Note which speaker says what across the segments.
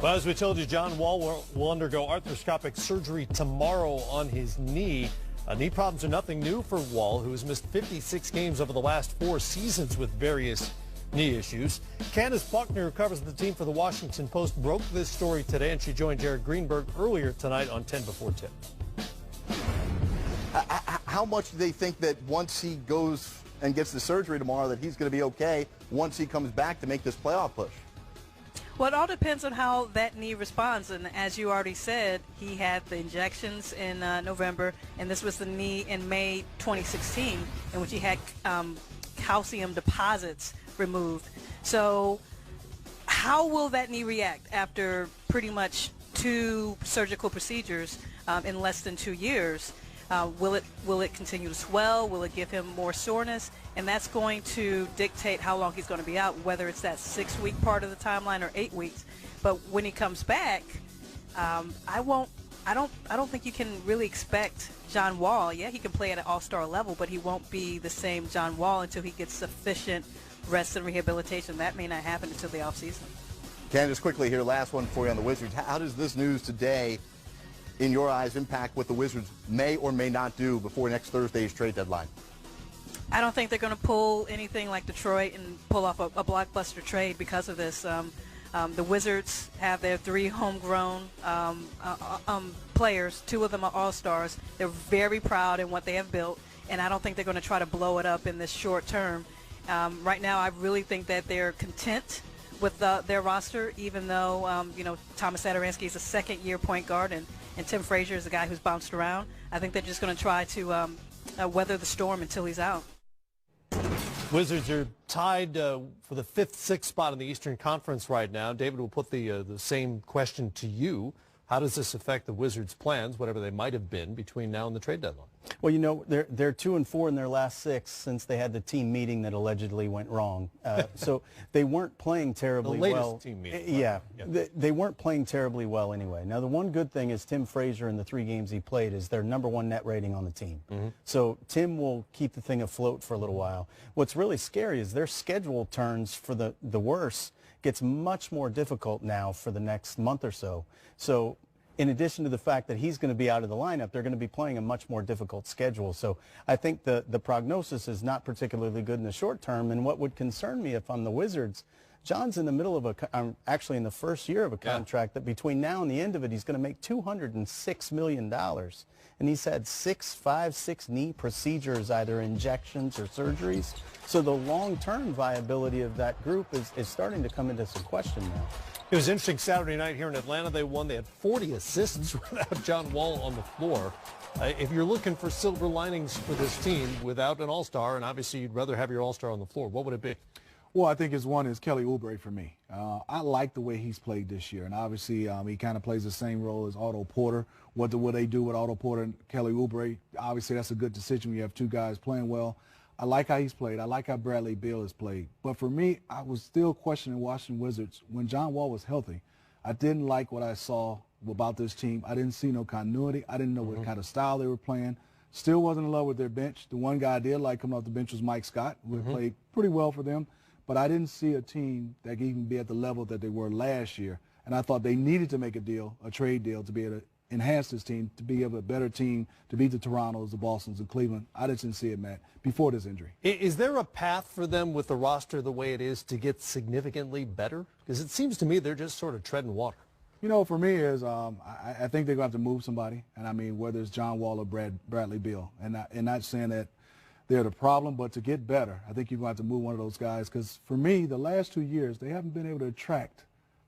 Speaker 1: Well, as we told you, John Wall will undergo arthroscopic surgery tomorrow on his knee. Knee problems are nothing new for Wall, who has missed 56 games over the last 4 seasons with various knee issues. Candace Buckner, who covers the team for the Washington Post, broke this story today, and she joined Jared Greenberg earlier tonight on 10 Before Tip.
Speaker 2: How much do they think that once he goes and gets the surgery tomorrow that he's going to be okay once he comes back to make this playoff push?
Speaker 3: Well, it all depends on how that knee responds. And as you already said, he had the injections in November, and this was the knee in May 2016, in which he had calcium deposits removed. So how will that knee react after pretty much 2 surgical procedures in less than 2 years? Will it continue to swell? Will it give him more soreness? And that's going to dictate how long he's going to be out, whether it's that 6-week part of the timeline or 8 weeks. But when he comes back, I don't think you can really expect John Wall. Yeah, he can play at an all-star level, but he won't be the same John Wall until he gets sufficient rest and rehabilitation. That may not happen until the offseason.
Speaker 2: Candace, quickly here, last one for you on the Wizards. How does this news today, in your eyes, impact what the Wizards may or may not do before next Thursday's trade deadline?
Speaker 3: I don't think they're going to pull anything like Detroit and pull off a blockbuster trade because of this. The Wizards have their 3 homegrown players. 2 of them are all-stars. They're very proud in what they have built, and I don't think they're going to try to blow it up in this short term. Right now, I really think that they're content with their roster, even though, Thomas Satoransky is a second-year point guard, and Tim Frazier is a guy who's bounced around. I think they're just going to try to weather the storm until he's out.
Speaker 1: Wizards are tied for the 5th, 6th spot in the Eastern Conference right now. David, will put the same question to you. How does this affect the Wizards' plans, whatever they might have been, between now and the trade deadline?
Speaker 4: Well, they're 2-4 in their last 6 since they had the team meeting that allegedly went wrong. So they weren't playing terribly well.
Speaker 1: The latest team meeting.
Speaker 4: Yeah, they weren't playing terribly well anyway. Now, the one good thing is Tim Frazier in the 3 games he played is their #1 net rating on the team. So Tim will keep the thing afloat for a little while. What's really scary is their schedule turns for the worse gets much more difficult now for the next month or so. So in addition to the fact that he's going to be out of the lineup, they're going to be playing a much more difficult schedule. So I think the prognosis is not particularly good in the short term. And what would concern me if I'm the Wizards, John's in the middle of actually in the first year of a contract that between now and the end of it, he's going to make $206 million. And he's had 6 knee procedures, either injections or surgeries. So the long-term viability of that group is starting to come into some question now.
Speaker 1: It was interesting Saturday night here in Atlanta. They won. They had 40 assists without John Wall on the floor. If you're looking for silver linings for this team without an all-star, and obviously you'd rather have your all-star on the floor, what would it be?
Speaker 5: Well, I think one is Kelly Oubre for me. I like the way he's played this year, and obviously he kind of plays the same role as Otto Porter. What will they do with Otto Porter and Kelly Oubre? Obviously, that's a good decision when you have 2 guys playing well. I like how he's played. I like how Bradley Beal has played. But for me, I was still questioning Washington Wizards. When John Wall was healthy, I didn't like what I saw about this team. I didn't see no continuity. I didn't know what kind of style they were playing. Still wasn't in love with their bench. The one guy I did like coming off the bench was Mike Scott, who played pretty well for them. But I didn't see a team that could even be at the level that they were last year. And I thought they needed to make a trade deal, to be able to enhance this team, to be able a better team, to beat the Torontos, the Bostons, and Cleveland. I just didn't see it, Matt, before this injury.
Speaker 1: Is there a path for them with the roster the way it is to get significantly better? Because it seems to me they're just sort of treading water.
Speaker 5: For me is I think they're going to have to move somebody, and I mean whether it's John Wall or Bradley Beal, and not saying that they're the problem, but to get better, I think you're going to have to move one of those guys. Because for me, the last 2 years, they haven't been able to attract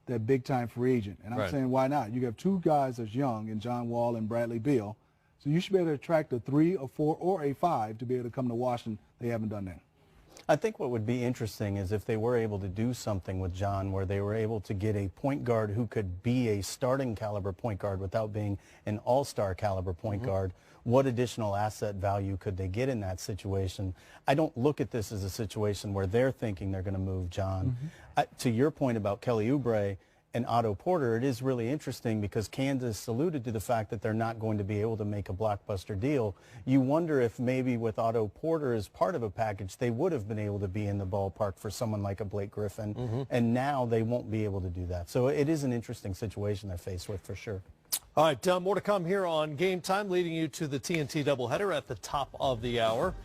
Speaker 5: that big-time free agent. And I'm saying, why not? You have 2 guys that's young in John Wall and Bradley Beal. So you should be able to attract a 3 or 4 or a 5 to be able to come to Washington. They haven't done that.
Speaker 4: I think what would be interesting is if they were able to do something with John where they were able to get a point guard who could be a starting caliber point guard without being an all-star caliber point guard. What additional asset value could they get in that situation? I don't look at this as a situation where they're thinking they're going to move John. To your point about Kelly Oubre, and Otto Porter, it is really interesting because Kansas alluded to the fact that they're not going to be able to make a blockbuster deal. You wonder if maybe with Otto Porter as part of a package, they would have been able to be in the ballpark for someone like a Blake Griffin, and now they won't be able to do that. So it is an interesting situation they're faced with for sure.
Speaker 1: All right, more to come here on Game Time, leading you to the TNT doubleheader at the top of the hour.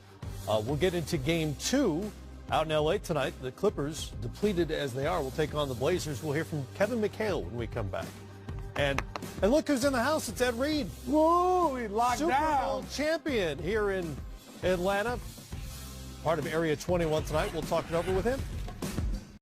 Speaker 1: We'll get into Game 2 out in L.A. tonight. The Clippers, depleted as they are, will take on the Blazers. We'll hear from Kevin McHale when we come back. And look who's in the house. It's Ed Reed.
Speaker 5: Woo, he locked
Speaker 1: Super
Speaker 5: down.
Speaker 1: Bowl champion here in Atlanta. Part of Area 21 tonight. We'll talk it over with him.